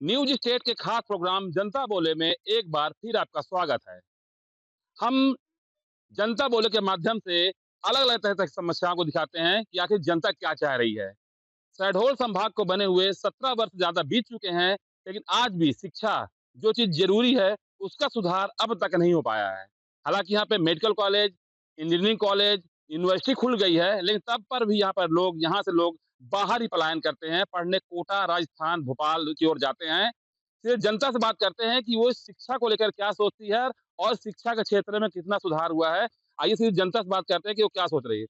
News state के खास programme जनता बोले में एक बार फिर आपका स्वागत है। हम जनता बोले के माध्यम से अलग अलग तरह की समस्याओं को दिखाते हैं कि आखिर जनता क्या चाह रही है। शहडोल संभाग को बने हुए 17 वर्ष ज्यादा बीत चुके हैं, लेकिन आज भी शिक्षा जो चीज जरूरी है उसका सुधार अब तक नहीं हो पाया है। हालांकि यहाँ पे medical college, engineering college, university खुल गई है, लेकिन तब पर भी यहाँ से लोग बाहर ही पलायन करते हैं, पढ़ने कोटा, राजस्थान, भोपाल की ओर जाते हैं। फिर जनता से बात करते हैं कि वो शिक्षा को लेकर क्या सोचती है और शिक्षा के क्षेत्र में कितना सुधार हुआ है। आइए फिर जनता से बात करते हैं कि वो क्या सोच रही है।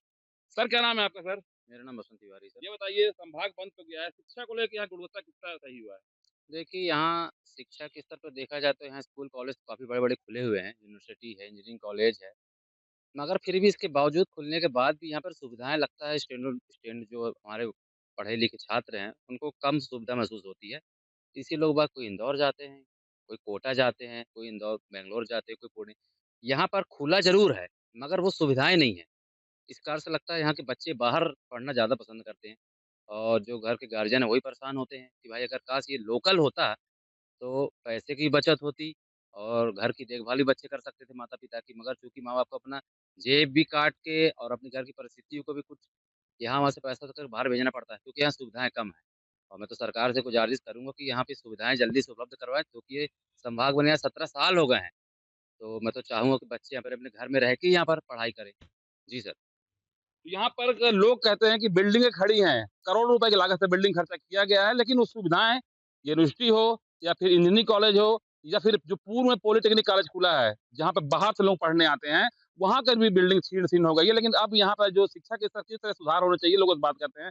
सर, क्या नाम है आपका सर? मेरा नाम बसंत तिवारी सर। ये बताइए, संभाग बंद तो गया है, शिक्षा को लेके यहाँ गुणवत्ता कितना सही हुआ है? देखिए यहाँ शिक्षा के स्तर पर देखा जाए तो यहाँ स्कूल कॉलेज काफ़ी बड़े-बड़े खुले हुए हैं, यूनिवर्सिटी है, इंजीनियरिंग कॉलेज है। मगर फिर भी इसके बावजूद खुलने के बाद भी यहाँ पर सुविधाएँ लगता है स्टूडेंट जो हमारे पढ़े-लिखे छात्र हैं, उनको कम सुविधा महसूस होती है। इसी लोग बाग कोई इंदौर जाते हैं, कोई कोटा जाते हैं, कोई इंदौर बैंगलोर जाते हैं, कोई पुणे। यहाँ पर खुला ज़रूर है, मगर वो सुविधाएँ नहीं हैं। इस कारण से लगता है यहाँ के बच्चे बाहर पढ़ना ज़्यादा पसंद करते हैं। और जो घर के गार्जियन हैं वही परेशान होते हैं कि भाई अगर काश ये लोकल होता तो पैसे की बचत होती और घर की देखभाल भी बच्चे कर सकते थे माता-पिता की। मगर चूँकि माँ-बाप को अपना जेब भी काट के और अपने घर की परिस्थितियों को भी कुछ यहाँ-वहाँ से पैसा देकर बाहर भेजना पड़ता है क्योंकि यहाँ सुविधाएँ कम हैं। और मैं तो सरकार से गुज़ारिश करूँगा कि यहाँ पे सुविधाएँ जल्दी से उपलब्ध करवाएँ क्योंकि ये संभाग बने यहाँ 17 साल हो गए हैं। तो मैं तो चाहूँगा कि बच्चे यहाँ पर अपने घर में रह के ही यहाँ पर पढ़ाई करें। जी सर। तो यहाँ पर लोग कहते हैं कि बिल्डिंगें खड़ी हैं, करोड़ों रुपए की लागत से बिल्डिंग खर्चा किया गया है, लेकिन वो सुविधाएँ, यूनिवर्सिटी हो या फिर इंजीनियरिंग कॉलेज हो या फिर जो पूर्व में पॉलिटेक्निक कॉलेज खुला है, जहाँ पे बाहर से लोग पढ़ने आते हैं, वहाँ पर भी बिल्डिंग छीन-सीन हो गई है। लेकिन अब यहाँ पर जो शिक्षा के स्तर किस तरह सुधार होना चाहिए, लोग उस बात करते हैं।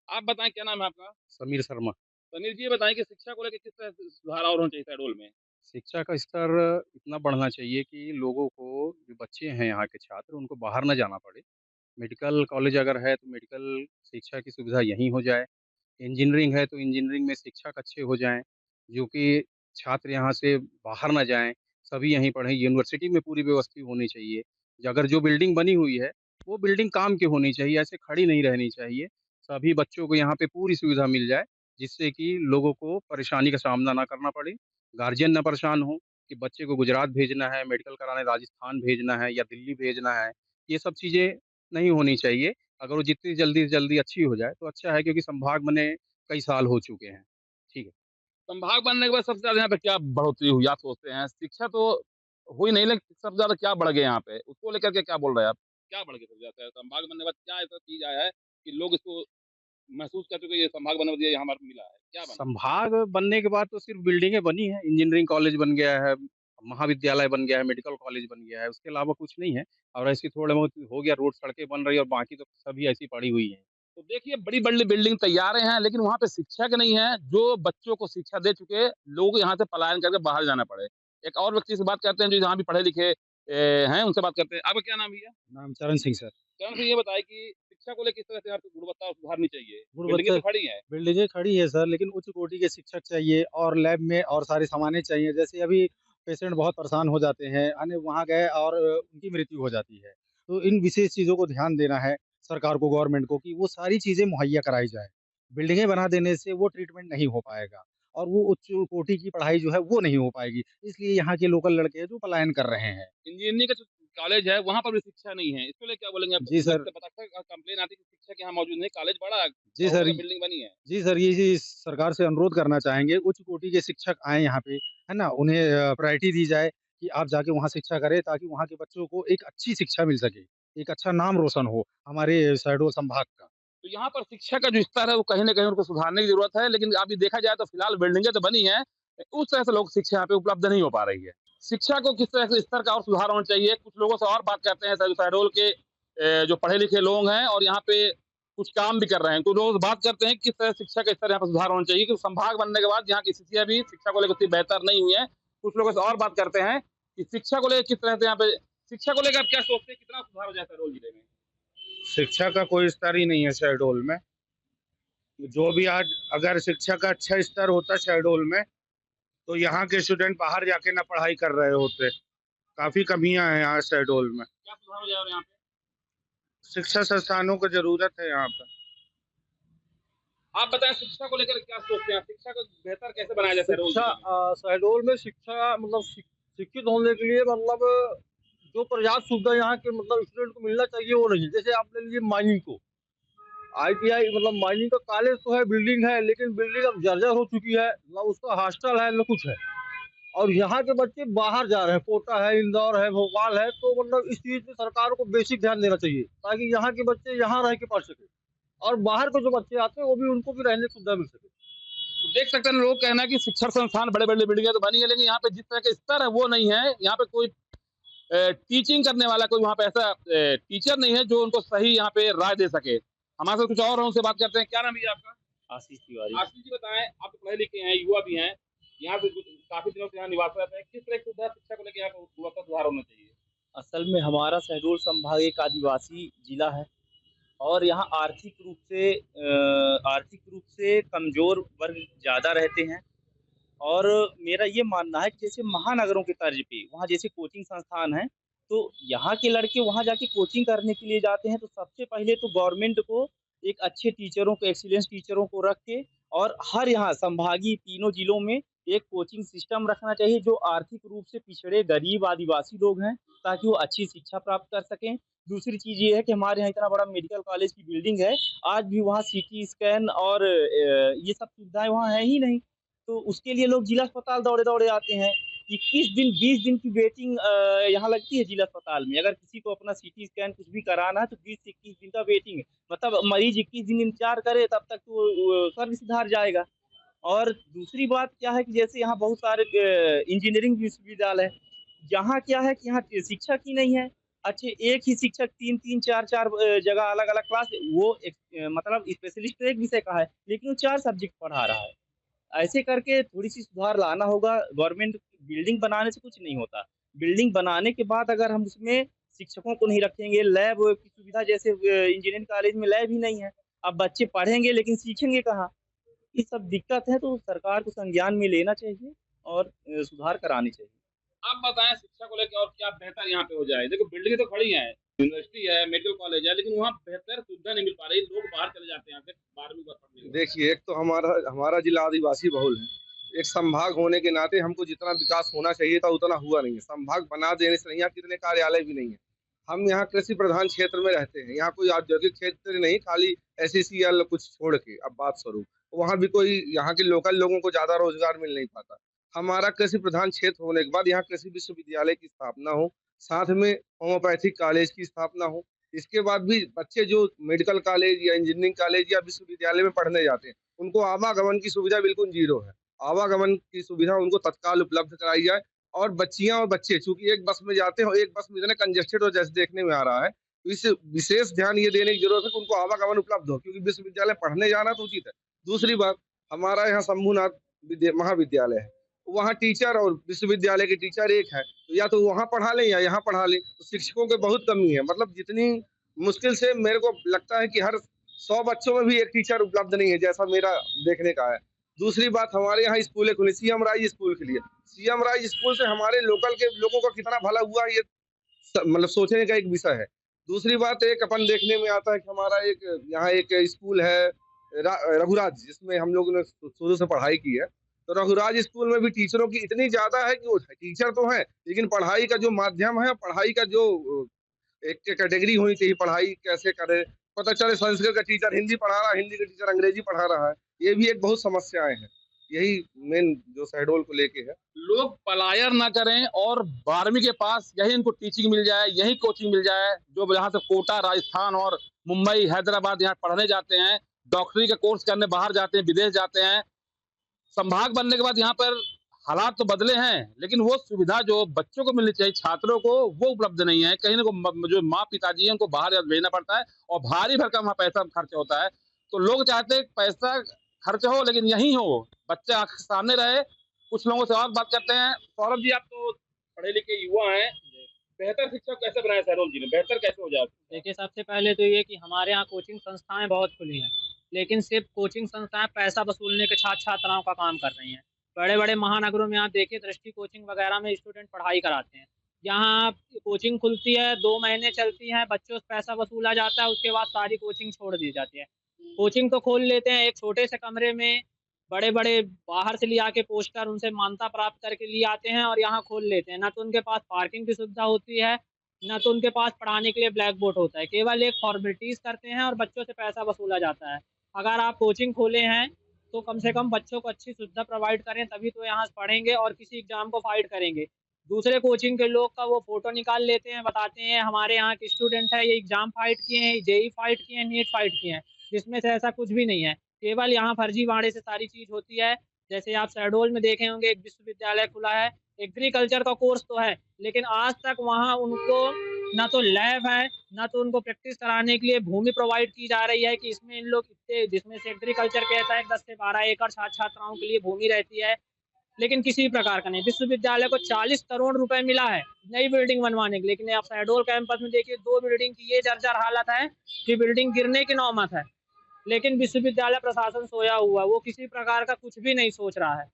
आप बताएँ, क्या नाम है आपका? समीर शर्मा। समीर जी, ये बताएँ कि शिक्षा को लेके किस तरह से सुधार और होना चाहिए शहडोल में? शिक्षा का स्तर इतना बढ़ना चाहिए कि लोगों को जो बच्चे हैं यहाँ के छात्र उनको बाहर ना जाना पड़े। मेडिकल कॉलेज अगर है तो मेडिकल शिक्षा की सुविधा यहीं हो जाए। इंजीनियरिंग है तो इंजीनियरिंग में शिक्षक अच्छे हो जाएँ, जो कि छात्र यहाँ से बाहर ना जाएँ, सभी यहीं पढ़ें। यूनिवर्सिटी में पूरी व्यवस्था होनी चाहिए। अगर जो बिल्डिंग बनी हुई है, वो बिल्डिंग काम की होनी चाहिए, ऐसे खड़ी नहीं रहनी चाहिए। सभी बच्चों को यहाँ पे पूरी सुविधा मिल जाए, जिससे कि लोगों को परेशानी का सामना ना करना पड़े, गार्जियन ना परेशान हो कि बच्चे को गुजरात भेजना है, मेडिकल कराने राजस्थान भेजना है या दिल्ली भेजना है। ये सब चीज़ें नहीं होनी चाहिए। अगर वो जितनी जल्दी से जल्दी अच्छी हो जाए तो अच्छा है क्योंकि संभाग बने कई साल हो चुके हैं। ठीक है। संभाग बनने के बाद सबसे ज़्यादा यहाँ पे क्या बढ़ोतरी हुई, आप सोचते हैं? शिक्षा तो हुई नहीं, लेकिन सबसे ज़्यादा क्या बढ़ गया यहाँ पे? उसको लेकर के क्या बोल रहे हैं आप? क्या बढ़ गया सबसे ज़्यादा? संभाग बनने के बाद क्या ऐसा चीज़ आया है कि लोग इसको महसूस कर चुके हैं, ये संभाग बनने के बाद ये हमारे मिला है? क्या बना? संभाग बनने के बाद तो सिर्फ़ बिल्डिंगें बनी हैं, इंजीनियरिंग कॉलेज बन गया है, महाविद्यालय बन गया है, मेडिकल कॉलेज बन गया है, उसके अलावा कुछ नहीं है। और ऐसे थोड़े बहुत हो गया, रोड सड़कें बन रही है और बाकी तो सभी ऐसी पड़ी हुई हैं। तो देखिए, बड़ी-बड़ी बिल्डिंग तैयार हैं, लेकिन वहाँ पे शिक्षक नहीं है, जो बच्चों को शिक्षा दे चुके, लोगों को यहाँ से पलायन करके बाहर जाना पड़े। एक और व्यक्ति से बात करते हैं जो यहाँ भी पढ़े-लिखे हैं, उनसे बात करते हैं। आपका क्या नाम है भैया? नाम चरण सिंह सर। चरण सिंह, ये बताइए कि शिक्षा को लेके किस तरह से यहाँ पे गुणवत्ता सुधारनी चाहिए? बिल्डिंगें गुणवत्ता तो खड़ी हैं। बिल्डिंगें खड़ी है सर, लेकिन उच्च कोटि के शिक्षक चाहिए और लैब में और सारी सामानें चाहिए। जैसे अभी पेशेंट बहुत परेशान हो जाते हैं, अन्य वहाँ गए और उनकी मृत्यु हो जाती है। तो इन विशेष चीज़ों को ध्यान देना है सरकार को, गवर्नमेंट को कि वो सारी चीज़ें मुहैया कराई जाएँ। बिल्डिंगें बना देने से वो ट्रीटमेंट नहीं हो पाएगा और वो उच्च कोटि की पढ़ाई जो है वो नहीं हो पाएगी। इसलिए यहाँ के लोकल लड़के हैं जो पलायन कर रहे हैं। इंजीनियरिंग का जो कॉलेज है, वहाँ पर भी शिक्षा नहीं है। इसको लेके क्या बोलेंगे आप? जी सर। अक्सर कंप्लेन आती है कि शिक्षक यहाँ मौजूद नहीं, कॉलेज बड़ा है, जी करोड़ों सर। का बिल्डिंग बनी है। जी सर, ये चीज़ सरकार से अनुरोध करना चाहेंगे, उच्च कोटि के शिक्षक आएँ यहाँ पे, है ना? उन्हें प्रायोरिटी दी जाए कि आप जाके वहाँ शिक्षा करें ताकि वहाँ के बच्चों को एक अच्छी शिक्षा मिल सके, एक अच्छा नाम रोशन हो हमारे शहडोल संभाग का। तो यहाँ पर शिक्षा का जो स्तर है, वो कहीं न कहीं उनको सुधारने की ज़रूरत है, लेकिन अभी देखा जाए तो फिलहाल बिल्डिंगें तो बनी हैं, उस तरह से लोग शिक्षा यहाँ पे उपलब्ध नहीं हो पा रही है। शिक्षा को किस तरह से स्तर का और सुधार होना चाहिए, कुछ लोगों से और बात करते हैं, शहडोल के जो पढ़े-लिखे लोग हैं और यहाँ पे कुछ काम भी कर रहे हैं। कुछ लोग बात करते हैं कि किस तरह शिक्षा का स्तर यहाँ पे सुधार होना चाहिए, क्योंकि संभाग बनने के बाद यहाँ की स्थितियाँ भी शिक्षा को लेकर उतनी बेहतर नहीं हुई हैं। कुछ लोगों से और बात करते हैं कि शिक्षा को लेके किस तरह से यहाँ पे शिक्षा को लेकर आप क्या सोचते हैं, कितना सुधार हो जाए शहडोल जिले में? शिक्षा का कोई स्तर ही नहीं है शहडोल में। जो भी आज अगर शिक्षा का अच्छा स्तर होता शहडोल में, तो यहाँ के स्टूडेंट बाहर जाके ना पढ़ाई कर रहे होते। काफ़ी कमियाँ हैं यहाँ शहडोल में। क्या सुधार हो जाए और यहाँ पे? शिक्षा संस्थानों को ज़रूरत है यहाँ पर। आप बताएं शिक्षा को लेकर क्या सोचते हैं? शिक्षा को बेहतर कैसे बनाया जाए शहडोल शिक्षा जिले में? शहडोल में शिक्षा मतलब शिक्षित होने के लिए मतलब जो पर्याप्त सुविधा यहाँ के मतलब स्टूडेंट को मिलना चाहिए वो नहीं। जैसे आप ले लीजिए माइनिंग को, आईटीआई मतलब माइनिंग का कॉलेज तो है, बिल्डिंग है, लेकिन बिल्डिंग अब जर्जर हो चुकी है, ना उसका हॉस्टल है, ना कुछ है। और यहाँ के बच्चे बाहर जा रहे हैं, कोटा है, इंदौर है, भोपाल है, तो मतलब इस चीज़ पे सरकार को बेसिक ध्यान देना चाहिए, ताकि यहाँ के बच्चे यहाँ रह के पढ़ सकें और बाहर के जो बच्चे आते हैं, वो भी उनको भी रहने की सुविधा मिल सके। तो देख सकते हैं लोग कहना है कि शिक्षण संस्थान बड़े-बड़े बिल्डिंगें तो बनी है, लेकिन यहाँ पे जिस तरह के स्तर है वो नहीं है। यहाँ पे कोई टीचिंग करने वाला कोई वहाँ पे ऐसा टीचर नहीं है जो उनको सही यहाँ पे राय दे सके। हमारे साथ कुछ और हैं, उनसे बात करते हैं। क्या नाम है जी आपका? आशीष तिवारी। आशीष जी बताएं, आप तो पढ़े लिखे हैं, युवा भी हैं, यहाँ से काफी दिनों से यहाँ निवास रहते हैं, किस तरह की सुविधा शिक्षा को लेकर यहाँ पे गुणवत्ता सुधार होना चाहिए? असल में हमारा शहडोल संभाग एक आदिवासी जिला है और यहाँ आर्थिक रूप से कमजोर वर्ग ज़्यादा रहते हैं। और मेरा ये मानना है कि जैसे महानगरों के तर्ज पे वहाँ जैसे कोचिंग संस्थान हैं, तो यहाँ के लड़के वहाँ जाके कोचिंग करने के लिए जाते हैं, तो सबसे पहले तो गवर्नमेंट को एक अच्छे टीचरों को, एक्सीलेंस टीचरों को रख के और हर यहाँ संभागीय तीनों जिलों में एक कोचिंग सिस्टम रखना चाहिए जो आर्थिक रूप से पिछड़े गरीब आदिवासी लोग हैं, ताकि वो अच्छी शिक्षा प्राप्त कर सकें। दूसरी चीज़ ये है कि हमारे यहाँ इतना बड़ा मेडिकल कॉलेज की बिल्डिंग है, आज भी वहाँ सीटी स्कैन और ये सब सुविधाएँ वहाँ हैं ही नहीं। तो उसके लिए लोग जिला अस्पताल दौड़े-दौड़े आते हैं। 21 दिन, 20 दिन की वेटिंग यहाँ लगती है जिला अस्पताल में। अगर किसी को अपना सीटी स्कैन कुछ भी कराना है तो 20 से 21 दिन का वेटिंग है। मतलब मरीज़ 21 दिन इंतज़ार करे तब तक तो स्वर्ग सिधार जाएगा। और दूसरी बात क्या है कि जैसे यहाँ बहुत सारे इंजीनियरिंग विश्वविद्यालय हैं। यहाँ क्या है कि यहाँ शिक्षक ही नहीं है। अच्छे एक ही शिक्षक 3-3 4-4 जगह अलग-अलग क्लास वो मतलब स्पेशलिस्ट तो एक विषय का है, लेकिन वो 4 सब्जेक्ट पढ़ा रहा है। ऐसे करके थोड़ी-सी सुधार लाना होगा। गवर्नमेंट बिल्डिंग बनाने से कुछ नहीं होता। बिल्डिंग बनाने के बाद अगर हम उसमें शिक्षकों को नहीं रखेंगे, लैब की सुविधा जैसे इंजीनियरिंग कॉलेज में लैब ही नहीं है। अब बच्चे पढ़ेंगे लेकिन सीखेंगे कहाँ? ये सब दिक्कत है, तो सरकार को संज्ञान में लेना चाहिए और सुधार करानी चाहिए। आप बताएं शिक्षा को लेकर और क्या बेहतर यहाँ पे हो जाए? देखो बिल्डिंगें तो खड़ी हैं, यूनिवर्सिटी है, मेडिकल कॉलेज है, लेकिन वहाँ बेहतर सुविधा नहीं मिल पा रही। लोग बाहर चले जाते हैं यहाँ से 12वीं बार पढ़ने के लिए। देखिए, एक तो हमारा हमारा जिला आदिवासी बहुल है। एक संभाग होने के नाते हमको जितना विकास होना चाहिए था उतना हुआ नहीं है। संभाग बना देने से नहीं, यहाँ कितने कार्यालय भी नहीं है। हम यहाँ कृषि प्रधान क्षेत्र में रहते हैं। यहाँ कोई औद्योगिक क्षेत्र नहीं, खाली एसईसीएल कुछ छोड़ के अब बात स्वरूप वहाँ भी कोई यहाँ के लोकल लोगों को ज़्यादा रोजगार मिल नहीं पाता। हमारा कृषि प्रधान क्षेत्र होने के बाद यहाँ कृषि विश्वविद्यालय की स्थापना हो, साथ में होम्योपैथिक कॉलेज की स्थापना हो। इसके बाद भी बच्चे जो मेडिकल कॉलेज या इंजीनियरिंग कॉलेज या विश्वविद्यालय में पढ़ने जाते हैं, उनको आवागमन की सुविधा बिल्कुल ज़ीरो है। आवागमन की सुविधा उनको तत्काल उपलब्ध कराई जाए और बच्चियाँ और बच्चे चूँकि एक बस में जाते हैं और एक बस में इतने कंजेस्टेड हो जैसे देखने में आ रहा है, तो इस विशेष ध्यान ये देने की ज़रूरत है कि उनको आवागमन उपलब्ध हो, क्योंकि विश्वविद्यालय पढ़ने जाना तो उचित है। दूसरी बात, हमारा यहाँ शंभुनाथ महाविद्यालय है, वहाँ टीचर और विश्वविद्यालय के टीचर एक है, तो या तो वहाँ पढ़ा लें या यहाँ पढ़ा लें। तो शिक्षकों की बहुत कमी है, मतलब जितनी मुश्किल से मेरे को लगता है कि हर 100 बच्चों में भी एक टीचर उपलब्ध नहीं है, जैसा मेरा देखने का है। दूसरी बात, हमारे यहाँ स्कूलें खुली सीएम राइज स्कूल के लिए। सीएम राइज स्कूल से हमारे लोकल के लोगों का कितना भला हुआ ये मतलब सोचने का एक विषय है। दूसरी बात, एक अपन देखने में आता है कि हमारा एक यहाँ एक स्कूल है रघुराज, जिसमें हम लोगों ने शुरू से पढ़ाई की है। तो रघुराज स्कूल में भी टीचरों की इतनी ज़्यादा है कि वो टीचर तो हैं, लेकिन पढ़ाई का जो माध्यम है, पढ़ाई का जो एक कैटेगरी होनी चाहिए, पढ़ाई कैसे करें, पता चले संस्कृत का टीचर हिंदी पढ़ा रहा है, हिंदी का टीचर अंग्रेजी पढ़ा रहा है। ये भी एक बहुत समस्याएं हैं। यही मेन जो शहडोल को लेके है। लोग पलायन ना करें और 12वीं के पास यही इनको टीचिंग मिल जाए, यही कोचिंग मिल जाए, जो यहाँ से कोटा, राजस्थान और मुंबई, हैदराबाद यहाँ पढ़ने जाते हैं, डॉक्टरी का कोर्स करने बाहर जाते हैं, विदेश जाते हैं। संभाग बनने के बाद यहाँ पर हालात तो बदले हैं, लेकिन वो सुविधा जो बच्चों को मिलनी चाहिए, छात्रों को, वो उपलब्ध नहीं है। कहीं ना जो माँ पिताजी हैं उनको बाहर भेजना पड़ता है और भारी भरकम वहाँ पैसा खर्च होता है। तो लोग चाहते हैं पैसा खर्च हो लेकिन यहीं हो, बच्चा आंख के सामने रहे। कुछ लोगों से और बात करते हैं। सौरभ जी, आप तो पढ़े लिखे युवा हैं, बेहतर शिक्षा कैसे बनाए शहडोल जी में, बेहतर कैसे हो जाए? देखिए, सबसे पहले तो ये कि हमारे यहाँ कोचिंग संस्थाएं बहुत खुली हैं, लेकिन सिर्फ कोचिंग संस्थाएं पैसा वसूलने के छात्र छात्राओं का काम कर रही हैं। बड़े बड़े महानगरों में आप देखिए, दृष्टि कोचिंग वगैरह में स्टूडेंट पढ़ाई कराते हैं। यहाँ कोचिंग खुलती है, 2 महीने चलती है, बच्चों से पैसा वसूला जाता है, उसके बाद सारी कोचिंग छोड़ दी जाती है। कोचिंग तो खोल लेते हैं एक छोटे से कमरे में, बड़े-बड़े बाहर से ले आके पोस्टर उनसे मान्यता प्राप्त करके लिए आते हैं और यहाँ खोल लेते हैं। ना तो उनके पास पार्किंग की सुविधा होती है, ना तो उनके पास पढ़ाने के लिए ब्लैक बोर्ड होता है। केवल एक फॉर्मेलिटीज़ करते हैं और बच्चों से पैसा वसूला जाता है। अगर आप कोचिंग खोले हैं, तो कम से कम बच्चों को अच्छी सुविधा प्रोवाइड करें, तभी तो यहाँ से पढ़ेंगे और किसी एग्ज़ाम को फाइट करेंगे। दूसरे कोचिंग के लोग का वो फ़ोटो निकाल लेते हैं, बताते हैं हमारे यहाँ के स्टूडेंट है, ये एग्ज़ाम फाइट किए हैं, जेईई फाइट किए हैं, नीट फाइट किए हैं। जिसमें से ऐसा कुछ भी नहीं है। केवल यहाँ फर्जीवाड़े से सारी चीज़ होती है। जैसे आप शहडोल में देखे होंगे एक विश्वविद्यालय खुला है, एग्रीकल्चर का कोर्स तो है, लेकिन आज तक वहाँ उनको ना तो लैब है, ना तो उनको प्रैक्टिस कराने के लिए भूमि प्रोवाइड की जा रही है कि इसमें इन लोग इतने जिसमें से एग्रीकल्चर कहता है 10 से 12 एकड़ छात्र-छात्राओं के लिए भूमि रहती है, लेकिन किसी प्रकार का नहीं। विश्वविद्यालय को 40 करोड़ रुपए मिला है नई बिल्डिंग बनवाने के लिए, लेकिन आप शहडोल कैंपस में देखिए 2 बिल्डिंग की ये जर्जर हालत है कि बिल्डिंग गिरने की नौबत है। लेकिन विश्वविद्यालय प्रशासन सोया हुआ है, वो किसी प्रकार का कुछ भी नहीं सोच रहा है।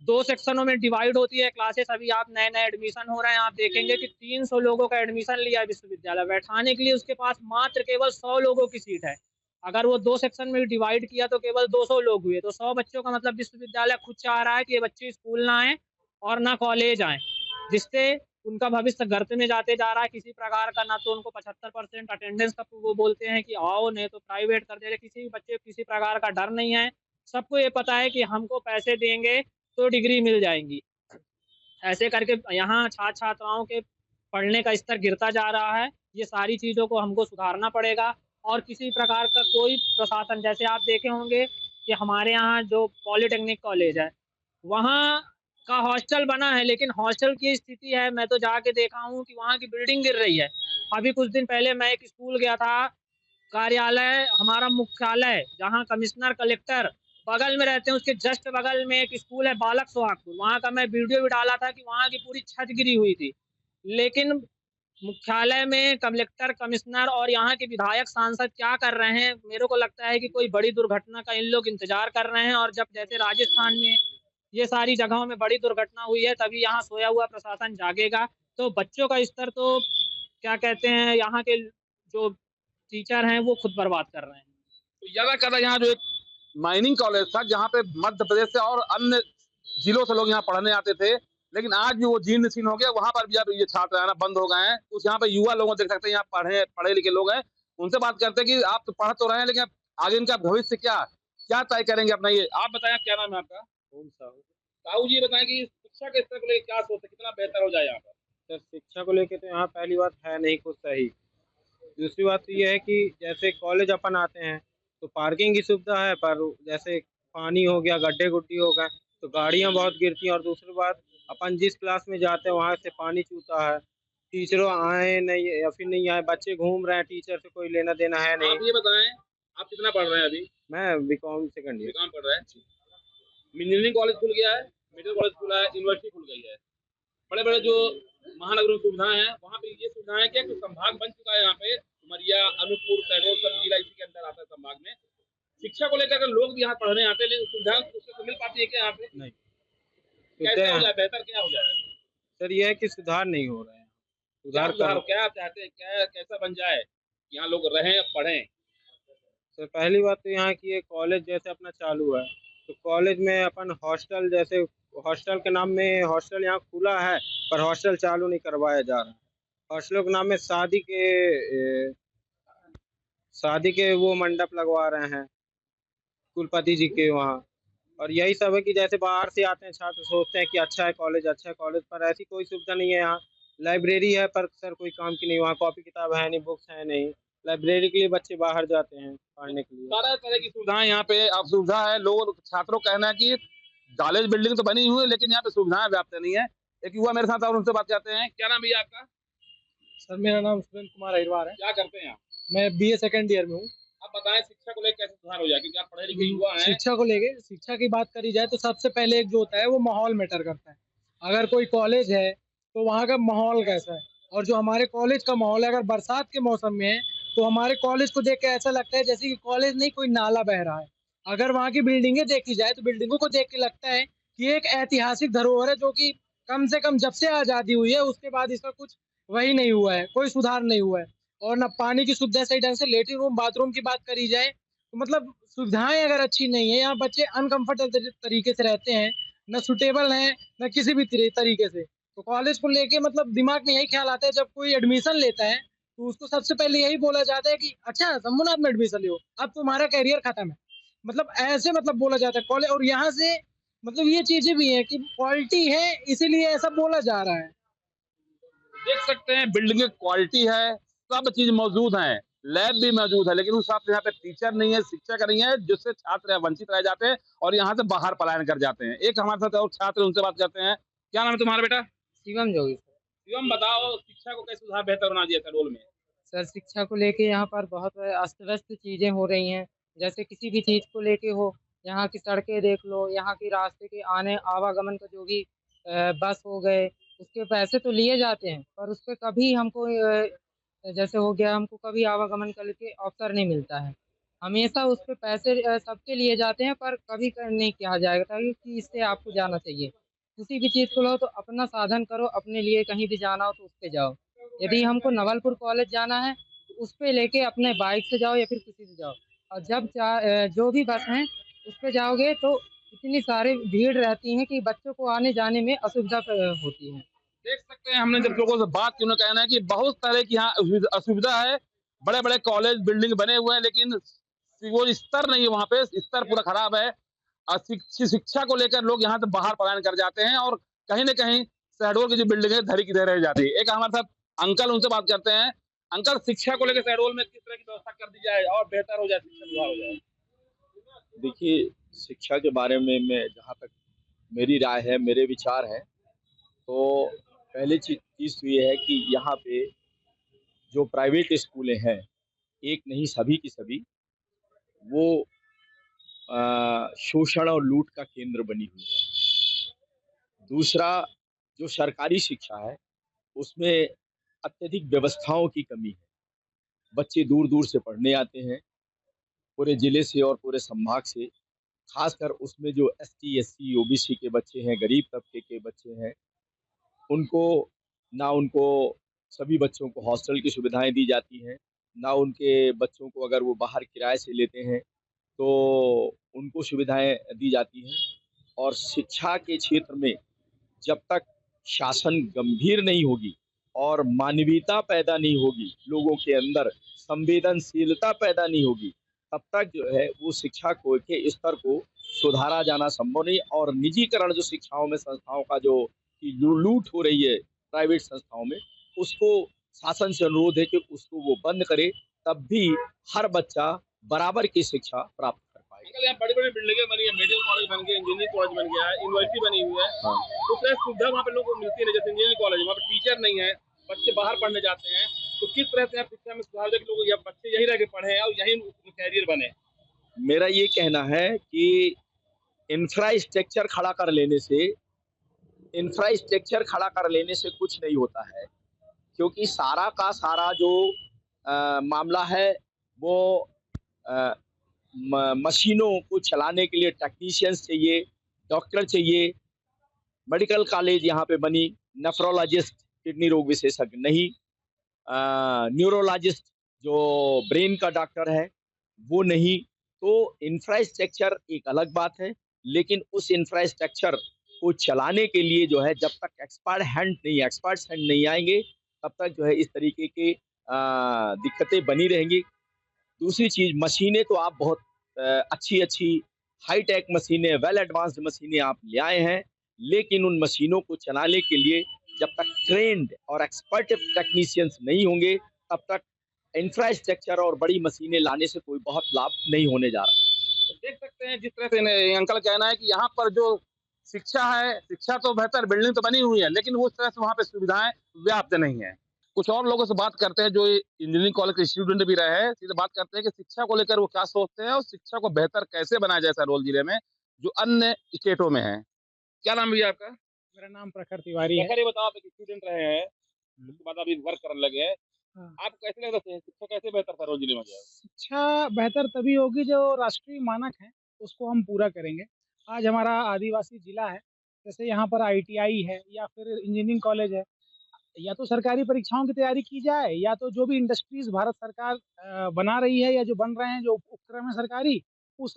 2 सेक्शनों में डिवाइड होती है क्लासेस, अभी आप नए-नए एडमिशन हो रहे हैं, आप देखेंगे कि 300 लोगों का एडमिशन लिया है विश्वविद्यालय, बैठाने के लिए उसके पास मात्र केवल 100 लोगों की सीट है। अगर वो 2 सेक्शन में डिवाइड किया तो केवल 200 लोग हुए, तो 100 बच्चों का मतलब विश्वविद्यालय खुद चाह रहा है कि ये बच्चे स्कूल ना आएँ और ना कॉलेज आएँ, जिससे उनका भविष्य गर्त में जाते जा रहा है। किसी प्रकार का ना तो उनको 75% अटेंडेंस का वो बोलते हैं कि आओ, नहीं तो प्राइवेट कर दे रहे। किसी भी बच्चे को किसी प्रकार का डर नहीं है। सबको ये पता है कि हमको पैसे देंगे तो डिग्री मिल जाएँगी। ऐसे करके यहाँ छात्र-छात्राओं के पढ़ने का स्तर गिरता जा रहा है। ये सारी चीज़ों को हमको सुधारना पड़ेगा और किसी प्रकार का कोई प्रशासन, जैसे आप देखे होंगे कि हमारे यहाँ जो पॉलिटेक्निक कॉलेज है, वहाँ का हॉस्टल बना है, लेकिन हॉस्टल की स्थिति है, मैं तो जाके देखा हूँ कि वहाँ की बिल्डिंग गिर रही है। अभी कुछ दिन पहले मैं एक स्कूल गया था, कार्यालय हमारा मुख्यालय जहाँ कमिश्नर, कलेक्टर बगल में रहते हैं, उसके जस्ट बगल में एक स्कूल है बालक सुहागपुर, वहाँ का मैं वीडियो भी डाला था कि वहाँ की पूरी छत गिरी हुई थी। लेकिन मुख्यालय में कलेक्टर, कमिश्नर और यहाँ के विधायक, सांसद क्या कर रहे हैं? मेरे को लगता है कि कोई बड़ी दुर्घटना का इन लोग इंतज़ार कर रहे हैं और जब जैसे राजस्थान में ये सारी जगहों में बड़ी दुर्घटना हुई है, तभी यहाँ सोया हुआ प्रशासन जागेगा। तो बच्चों का स्तर तो क्या कहते हैं, यहाँ के जो टीचर हैं, वो खुद बर्बाद कर रहे हैं। तो ज़्यादा यहाँ जो एक माइनिंग कॉलेज था, जहाँ पे मध्य प्रदेश से और अन्य जिलों से लोग यहाँ पढ़ने आते थे, लेकिन आज भी वो जीर्ण शीर्ण हो गया। वहाँ पर भी अब ये छात्र आना बंद हो गए हैं। कुछ यहाँ पे युवा लोगों को देख सकते हैं, यहाँ पढ़े लिखे लोग हैं, उनसे बात करते हैं कि आप तो पढ़ तो रहे हैं, लेकिन आगे इनका भविष्य क्या तय करेंगे अपना? ये आप बताएं, क्या नाम है आपका? ओम साहू। साहू जी, बताएं कि शिक्षा के स्तर को लेकर क्या सोचते हैं, कितना बेहतर हो जाए यहाँ पर? सर, शिक्षा को लेके तो यहाँ पहली बात है नहीं कुछ सही। दूसरी बात तो ये है कि जैसे कॉलेज अपन आते हैं तो पार्किंग की सुविधा है, पर जैसे पानी हो गया, गड्ढे-गुड्ढी हो गए, तो गाड़ियाँ बहुत गिरती हैं और दूसरी बात अपन जिस क्लास में जाते हैं वहाँ से पानी चूता है। टीचरों आए नहीं या फिर नहीं आए, बच्चे घूम रहे हैं, टीचर से कोई लेना-देना है आप नहीं। ये बताएं, आप कितना पढ़ रहे हैं अभी? मैं बीकॉम सेकंड ईयर। बीकॉम पढ़ रहे हैं। इंजीनियरिंग कॉलेज खुल गया है, मेडिकल कॉलेज खुला है, यूनिवर्सिटी खुल गई है। बड़े-बड़े जो महानगरों में सुविधाएं हैं, वहाँ पे ये सुविधाएं क्या कि संभाग बन चुका है यहाँ पे, उमरिया, अनूपपुर, शहडोल सब जिला इसी के अंदर आता है संभाग में। शिक्षा को लेकर अगर लोग भी यहाँ पढ़ने आते हैं, लेकिन सुविधाएं उससे तो मिल पाती है क्या यहाँ पे? नहीं। कैसे हो जाए, बेहतर क्या हो जाए? सर, ये है कि सुधार नहीं हो रहे हैं। सुधार क्या चाहते हैं, क्या कैसा बन जाए यहाँ लोग रहें, पढ़ें? सर, पहली बात तो यहाँ की ये कॉलेज जैसे अपना चालू है, तो कॉलेज में अपन हॉस्टल, जैसे हॉस्टल के नाम में हॉस्टल यहाँ खुला है, पर हॉस्टल चालू नहीं करवाया जा रहा है। हॉस्टलों के नाम में शादी के वो मंडप लगवा रहे हैं कुलपति जी के वहाँ, और यही सब है कि जैसे बाहर से आते हैं छात्र, सोचते हैं कि अच्छा है कॉलेज, पर ऐसी कोई सुविधा नहीं है यहाँ। लाइब्रेरी है पर सर कोई काम की नहीं, वहाँ कॉपी किताब है नहीं, बुक्स है नहीं। लाइब्रेरी के लिए बच्चे बाहर जाते हैं पढ़ने के लिए। तरह तरह की सुविधाएं यहाँ पे अब सुविधा है। लोग छात्रों का कहना है कि कॉलेज बिल्डिंग तो बनी हुई है, लेकिन यहाँ पे सुविधाएं व्याप्त नहीं है। एक युवा मेरे साथ और उनसे बात करते हैं। क्या नाम भैया आपका? सर, मेरा नाम सुरेंद्र कुमार अहिरवार है। क्या करते हैं आप? मैं बीए सेकंड ईयर में हूँ। आप बताएं शिक्षा को लेकर कैसे सुधार हो जाए, क्योंकि आप पढ़े लिखे युवा हैं। शिक्षा को लेके, शिक्षा की बात करी जाए तो सबसे पहले एक जो होता है वो माहौल मैटर करता है। अगर कोई कॉलेज है तो वहाँ का माहौल कैसा है, और जो हमारे कॉलेज का माहौल है, अगर बरसात के मौसम में है तो हमारे कॉलेज को देख के ऐसा लगता है जैसे कि कॉलेज नहीं कोई नाला बह रहा है। अगर वहाँ की बिल्डिंगें देखी जाए तो बिल्डिंगों को देख के लगता है कि एक ऐतिहासिक धरोहर है, जो कि कम से कम जब से आज़ादी हुई है उसके बाद इसका कुछ वही नहीं हुआ है, कोई सुधार नहीं हुआ है। और ना पानी की सुविधा सही ढंग से, लेटरिन रूम, बाथरूम की बात करी जाए तो मतलब सुविधाएँ अगर अच्छी नहीं है, यहाँ बच्चे अनकम्फर्टेबल तरीके से रहते हैं, ना सूटेबल हैं, ना किसी भी तरीके से। तो कॉलेज को लेके मतलब दिमाग में यही ख़्याल आता है जब कोई एडमिशन लेता है, तो उसको सबसे पहले यही बोला जाता है कि अच्छा शंभुनाथ में एडमिशन लियो, अब तुम्हारा करियर खत्म है। मतलब ऐसे मतलब बोला जाता है कॉलेज और यहाँ से मतलब ये चीज़ें भी हैं कि क्वालिटी है इसीलिए ऐसा बोला जा रहा है। देख सकते हैं बिल्डिंग की क्वालिटी है, सब चीज़ मौजूद है, लैब भी मौजूद है, लेकिन उस हिसाब से यहाँ पे टीचर नहीं है, शिक्षक नहीं है, जिससे छात्र वंचित रह जाते हैं और यहाँ से बाहर पलायन कर जाते हैं। एक हमारे साथ और छात्र उनसे बात करते हैं। क्या नाम है तुम्हारा बेटा? शिवम जोगी सर। शिवम बताओ शिक्षा को कैसे सुधार बेहतर बना दिया शहडोल में? सर शिक्षा को लेके यहाँ पर बहुत अस्त-व्यस्त चीज़ें हो रही हैं। जैसे किसी भी चीज़ को लेके हो, यहाँ की सड़कें देख लो, यहाँ के रास्ते के आने आवागमन का जो भी बस हो गए, उसके पैसे तो लिए जाते हैं, पर उसपे कभी हमको जैसे हो गया हमको कभी आवागमन करके अवसर नहीं मिलता है। हमेशा उस पे पैसे सबके लिए जाते हैं पर कभी नहीं कहा जाएगा कि इससे आपको जाना चाहिए। किसी भी चीज़ को लो तो अपना साधन करो, अपने लिए कहीं भी जाना हो तो उस पे जाओ। यदि हमको नवलपुर कॉलेज जाना है, तो उस पे लेके अपने बाइक से जाओ या फिर किसी से जाओ और जब जो भी बस हैं, उस पे जाओगे तो इतनी सारी भीड़ रहती है कि बच्चों को आने-जाने में असुविधा होती है। देख सकते हैं हमने जब लोगों से बात की उन्होंने कहना है कि बहुत तरह की यहाँ असुविधा है, बड़े-बड़े कॉलेज बिल्डिंग बने हुए हैं लेकिन वो स्तर नहीं है वहाँ पे, स्तर पूरा खराब है। शिक्षा को लेकर लोग यहाँ से बाहर पलायन कर जाते हैं और कहीं न कहीं शहडोल की जो बिल्डिंग है धरी की धरी रह जाती है। एक हमारे साथ अंकल उनसे बात करते हैं। अंकल शिक्षा को लेकर शहडोल में किस तरह की व्यवस्था कर दी जाए और बेहतर हो जाए, शिक्षा सुधार हो जाए? देखिए, शिक्षा के बारे में मैं जहाँ तक मेरी राय है, मेरे विचार हैं, तो पहली चीज़ तो ये है कि यहाँ पे जो प्राइवेट स्कूलें हैं, एक नहीं सभी की सभी, वो शोषण और लूट का केंद्र बनी हुई है। दूसरा, जो सरकारी शिक्षा है, उसमें अत्यधिक व्यवस्थाओं की कमी है। बच्चे दूर-दूर से पढ़ने आते हैं, पूरे ज़िले से और पूरे संभाग से, खासकर उसमें जो एसटी, एससी, ओबीसी के बच्चे हैं, गरीब तबके के बच्चे हैं, उनको सभी बच्चों को हॉस्टल की सुविधाएँ दी जाती हैं, ना उनके बच्चों को अगर वो बाहर किराए से लेते हैं, तो उनको सुविधाएँ दी जाती हैं। और शिक्षा के क्षेत्र में जब तक शासन गंभीर नहीं होगी और मानवीयता पैदा नहीं होगी, लोगों के अंदर संवेदनशीलता पैदा नहीं होगी, तब तक जो है वो शिक्षा को के स्तर को सुधारा जाना संभव नहीं। और निजीकरण जो शिक्षाओं में संस्थाओं का जो कि लूट हो रही है प्राइवेट संस्थाओं में, उसको शासन से अनुरोध है कि उसको वो बंद करे, तब भी हर बच्चा बराबर की शिक्षा प्राप्त कर पाएगा। अंकल यहाँ बड़ी-बड़ी बिल्डिंगें बनी है, मेडिकल कॉलेज बन गया, इंजीनियरिंग कॉलेज बन गया है, यूनिवर्सिटी बनी हुई है। हाँ। तो क्या सुविधा वहाँ पे लोगों को मिलती है? जैसे इंजीनियरिंग कॉलेज वहाँ पे टीचर नहीं है, बच्चे बाहर पढ़ने जाते हैं, तो किस तरह से आप शिक्षा में सुधार दें कि लोग या बच्चे यहीं रह के पढ़ें और यहीं कैरियर बने? मेरा ये कहना है कि इंफ्रास्ट्रक्चर खड़ा कर लेने से कुछ नहीं होता है, क्योंकि सारा का सारा जो मामला है वो मशीनों को चलाने के लिए टेक्नीशियंस चाहिए, डॉक्टर चाहिए। मेडिकल कॉलेज यहाँ पे बनी, नेफ्रोलॉजिस्ट किडनी रोग विशेषज्ञ नहीं, न्यूरोलॉजिस्ट जो ब्रेन का डॉक्टर है वो नहीं। तो इंफ्रास्ट्रक्चर एक अलग बात है, लेकिन उस इंफ्रास्ट्रक्चर को चलाने के लिए जो है जब तक एक्सपर्ट्स हैंड नहीं आएंगे, तब तक जो है इस तरीके के दिक्कतें बनी रहेंगी। दूसरी चीज़, मशीनें तो आप बहुत अच्छी हाईटेक मशीनें, वेल एडवांस्ड मशीनें आप ले आए हैं, लेकिन उन मशीनों को चलाने के लिए जब तक ट्रेंड और एक्सपर्ट टेक्नीशियंस नहीं होंगे, तब तक इंफ्रास्ट्रक्चर और बड़ी मशीनें लाने से कोई बहुत लाभ नहीं होने जा रहा। तो देख सकते हैं जिस तरह से अंकल कहना है कि यहाँ पर जो शिक्षा है, शिक्षा तो बेहतर, बिल्डिंग तो बनी हुई है, लेकिन उस तरह से वहाँ पे सुविधाएं व्याप्त नहीं है। कुछ और लोगों से बात करते हैं जो इंजीनियरिंग कॉलेज के स्टूडेंट भी रहे हैं, सीधे बात करते हैं कि शिक्षा को लेकर वो क्या सोचते हैं और शिक्षा को बेहतर कैसे बनाया जाए शहडोल जिले में, जो अन्य स्टेटों में है। क्या नाम भैया आपका? मेरा नाम प्रखर तिवारी है। प्रखर, ये बताओ, आप एक स्टूडेंट रहे हैं, उसके बाद अभी वर्क करने लगे हैं। हाँ। आपको कैसे लगता है शिक्षा कैसे बेहतर शहडोल जिले में जाए? शिक्षा बेहतर तभी होगी जो राष्ट्रीय मानक है, उसको हम पूरा करेंगे। आज हमारा आदिवासी जिला है, जैसे यहाँ पर आईटीआई है या फिर इंजीनियरिंग कॉलेज है। या तो सरकारी परीक्षाओं की तैयारी की जाए या तो जो भी इंडस्ट्रीज़ भारत सरकार बना रही है या जो बन रहे हैं, जो उपक्रम है सरकारी, उस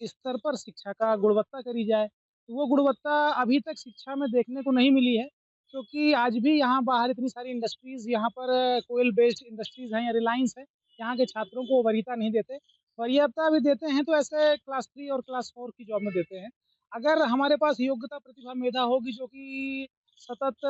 स्तर पर शिक्षा का गुणवत्ता करी जाए। तो वो गुणवत्ता अभी तक शिक्षा में देखने को नहीं मिली है, क्योंकि आज भी यहाँ बाहर इतनी सारी इंडस्ट्रीज़ यहाँ पर कोयल बेस्ड इंडस्ट्रीज़ हैं या रिलायंस है, यहाँ के छात्रों को वरीयता नहीं देते। वरीयता भी देते हैं तो ऐसे क्लास 3 और क्लास 4 की जॉब में देते हैं। अगर हमारे पास योग्यता, प्रतिभा, मेधा होगी जो कि सतत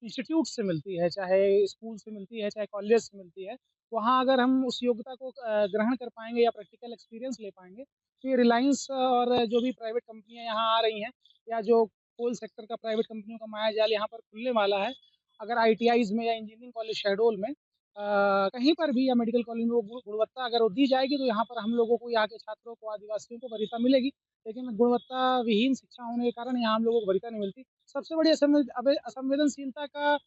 इंस्टीट्यूट से मिलती है, चाहे स्कूल से मिलती है, चाहे कॉलेज से मिलती है, वहाँ अगर हम उस योग्यता को ग्रहण कर पाएँगे या प्रैक्टिकल एक्सपीरियंस ले पाएँगे, तो ये रिलायंस और जो भी प्राइवेट कंपनियाँ यहाँ आ रही हैं या जो कोल सेक्टर का प्राइवेट कंपनियों का मायाजाल यहाँ पर खुलने वाला है, अगर आईटीआईज़ में या इंजीनियरिंग कॉलेज शहडोल में कहीं पर भी या मेडिकल कॉलेज में वो गुणवत्ता अगर वो दी जाएगी, तो यहाँ पर हम लोगों को, यहाँ के छात्रों को, आदिवासियों को वरीयता मिलेगी। लेकिन गुणवत्ता विहीन शिक्षा होने के कारण यहाँ हम लोगों को वरीयता नहीं मिलती। सबसे बड़ी असंवेदनशीलता का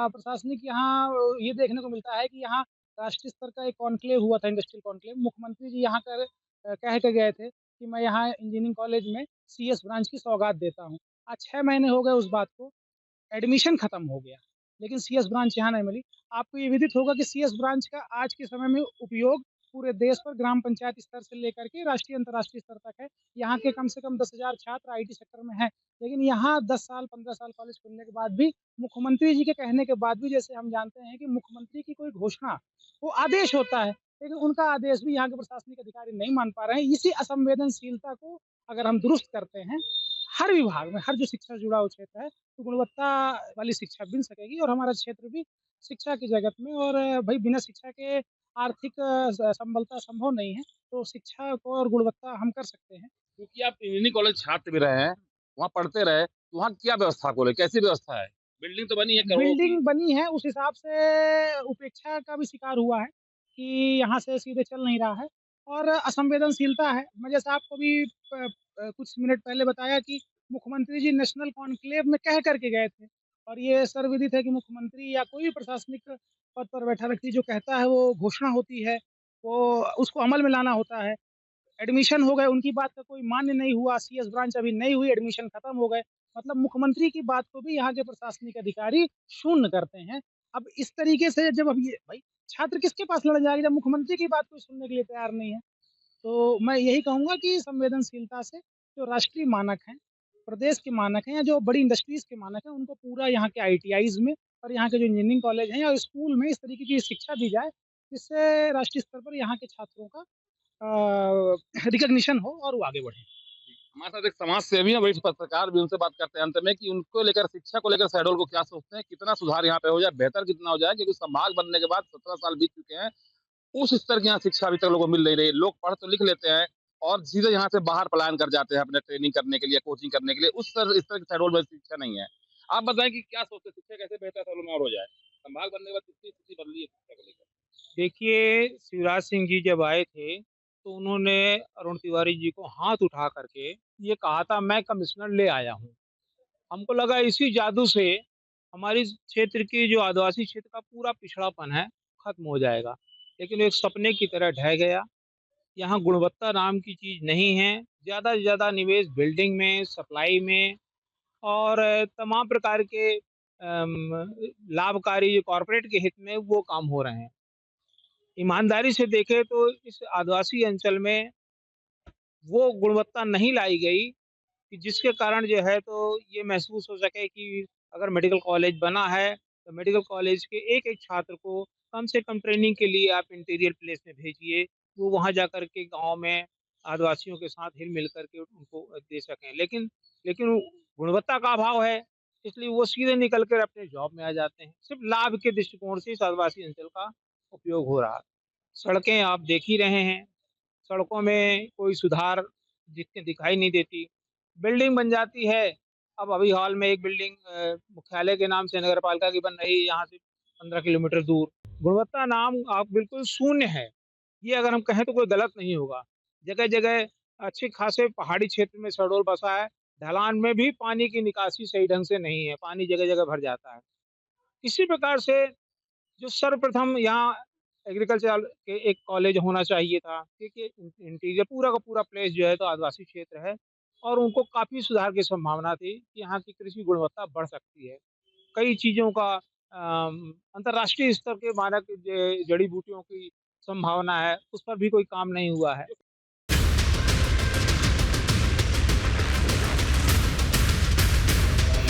प्रशासनिक यहाँ ये देखने को मिलता है कि यहाँ राष्ट्रीय स्तर का एक कॉन्क्लेव हुआ था, इंडस्ट्रियल कॉन्क्लेव। मुख्यमंत्री जी यहाँ कह के गए थे कि मैं यहाँ इंजीनियरिंग कॉलेज में सीएस ब्रांच की सौगात देता हूँ। आज 6 महीने हो गए उस बात को, एडमिशन खत्म हो गया, लेकिन सीएस ब्रांच यहाँ नहीं मिली। आपको ये विदित होगा कि सीएस ब्रांच का आज के समय में उपयोग पूरे देश पर ग्राम पंचायत स्तर से लेकर के राष्ट्रीय अंतर्राष्ट्रीय स्तर तक है। यहाँ के कम से कम 10,000 छात्र आईटी सेक्टर में हैं, लेकिन यहाँ 10 साल 15 साल कॉलेज खुलने के बाद भी, मुख्यमंत्री जी के कहने के बाद भी, जैसे हम जानते हैं कि मुख्यमंत्री की कोई घोषणा, वो आदेश होता है, लेकिन उनका आदेश भी यहाँ के प्रशासनिक अधिकारी नहीं मान पा रहे हैं। इसी असंवेदनशीलता को अगर हम दुरुस्त करते हैं, हर विभाग में, हर जो शिक्षा से जुड़ा हुआ क्षेत्र है, तो गुणवत्ता वाली शिक्षा मिल सकेगी और हमारा क्षेत्र भी शिक्षा की जगत में, और भई बिना शिक्षा के आर्थिक संबलता संभव नहीं है, तो शिक्षा को और गुणवत्ता हम कर सकते हैं। क्योंकि आप इंजीनियरिंग कॉलेज छात्र भी रहे हैं, वहाँ पढ़ते रहे, तो वहाँ क्या व्यवस्था को लेके कैसी व्यवस्था है? बिल्डिंग तो बनी है करोड़ों की। बिल्डिंग बनी है, उस हिसाब से उपेक्षा का भी शिकार हुआ है कि यहाँ से सीधे चल नहीं रहा है और असंवेदनशीलता है। मैं जैसा आपको भी कुछ मिनट पहले बताया कि मुख्यमंत्री जी नेशनल कॉन्क्लेव में कह कर के गए थे, और ये सर्वविदित है कि मुख्यमंत्री या कोई भी प्रशासनिक पद पर बैठा व्यक्ति जो कहता है वो घोषणा होती है, वो उसको अमल में लाना होता है। एडमिशन हो गए, उनकी बात का कोई मान्य नहीं हुआ, सीएस ब्रांच अभी नहीं हुई, एडमिशन खत्म हो गए। मतलब मुख्यमंत्री की बात को भी यहाँ के प्रशासनिक अधिकारी शून्य करते हैं। अब इस तरीके से जब, अब ये भाई छात्र किसके पास लड़ जाएगा जब मुख्यमंत्री की बात कोई सुनने के लिए तैयार नहीं है। तो मैं यही कहूँगा कि संवेदनशीलता से जो राष्ट्रीय मानक हैं, प्रदेश के मानक हैं या जो बड़ी इंडस्ट्रीज़ के मानक हैं, उनको पूरा यहाँ के आईटीआईज़ में और यहाँ के जो इंजीनियरिंग कॉलेज हैं या स्कूल में इस तरीके की शिक्षा दी जाए, जिससे राष्ट्रीय स्तर पर यहाँ के छात्रों का रिकॉग्निशन हो और वो आगे बढ़ें। हमारे साथ एक समाज सेवी हैं, वरिष्ठ पत्रकार भी, उनसे बात करते हैं अंत में कि उनको लेकर, शिक्षा को लेकर शहडोल को क्या सोचते हैं, कितना सुधार यहाँ पे हो जाए, बेहतर कितना हो जाए, क्योंकि संभाग बनने के बाद 17 साल बीत चुके हैं, उस स्तर की यहाँ शिक्षा अभी तक लोगों को मिल नहीं रही। लोग पढ़ तो लिख लेते हैं और सीधे यहाँ से बाहर पलायन कर जाते हैं अपने ट्रेनिंग करने के लिए, कोचिंग करने के लिए, उस इस तरह की शहडोल में शिक्षा नहीं है। आप बताएं कि क्या सोचते हैं, शिक्षा कैसे बेहतर शहडोल में और हो जाए? संभाग बनने के बाद कितनी स्थिति बदली है शिक्षा को लेकर? देखिए, शिवराज सिंह जी जब आए थे, तो उन्होंने अरुण तिवारी जी को हाथ उठा करके ये कहा था, मैं कमिश्नर ले आया हूँ। हमको लगा इसी जादू से हमारी क्षेत्र की जो आदिवासी क्षेत्र का पूरा पिछड़ापन है, खत्म हो जाएगा। लेकिन एक सपने की तरह ढह गया। यहाँ गुणवत्ता नाम की चीज़ नहीं है। ज़्यादा से ज़्यादा निवेश बिल्डिंग में, सप्लाई में और तमाम प्रकार के लाभकारी जो कॉर्पोरेट के हित में वो काम हो रहे हैं। ईमानदारी से देखें तो इस आदिवासी अंचल में वो गुणवत्ता नहीं लाई गई कि जिसके कारण जो है तो ये महसूस हो सके कि अगर मेडिकल कॉलेज बना है, तो मेडिकल कॉलेज के एक-एक छात्र को कम से कम ट्रेनिंग के लिए आप इंटीरियर प्लेस में भेजिए। वो वहाँ जाकर के गाँव में आदिवासियों के साथ हिल-मिल करके उनको दे सकें। लेकिन लेकिन गुणवत्ता का अभाव है, इसलिए वो सीधे निकल कर अपने जॉब में आ जाते हैं। सिर्फ़ लाभ के दृष्टिकोण से इस आदिवासी अंचल का उपयोग हो रहा है। सड़कें आप देख ही रहे हैं, सड़कों में कोई सुधार दिखाई नहीं देती। बिल्डिंग बन जाती है, अब अभी हाल में एक बिल्डिंग मुख्यालय के नाम से नगर पालिका की बन रही है यहाँ से 15 किलोमीटर दूर। गुणवत्ता नाम आप बिल्कुल शून्य है, ये अगर हम कहें तो कोई गलत नहीं होगा। जगह-जगह अच्छे खासे पहाड़ी क्षेत्र में शहडोल बसा है, ढलान में भी पानी की निकासी सही ढंग से नहीं है, पानी जगह-जगह भर जाता है। इसी प्रकार से जो सर्वप्रथम यहाँ एग्रीकल्चर के एक कॉलेज होना चाहिए था, क्योंकि इंटीरियर पूरा का पूरा प्लेस जो है तो आदिवासी क्षेत्र है और उनको काफ़ी सुधार की संभावना थी कि यहाँ की कृषि गुणवत्ता बढ़ सकती है। कई चीज़ों का अंतर्राष्ट्रीय स्तर के मानक जड़ी बूटियों की संभावना है, उस पर भी कोई काम नहीं हुआ है।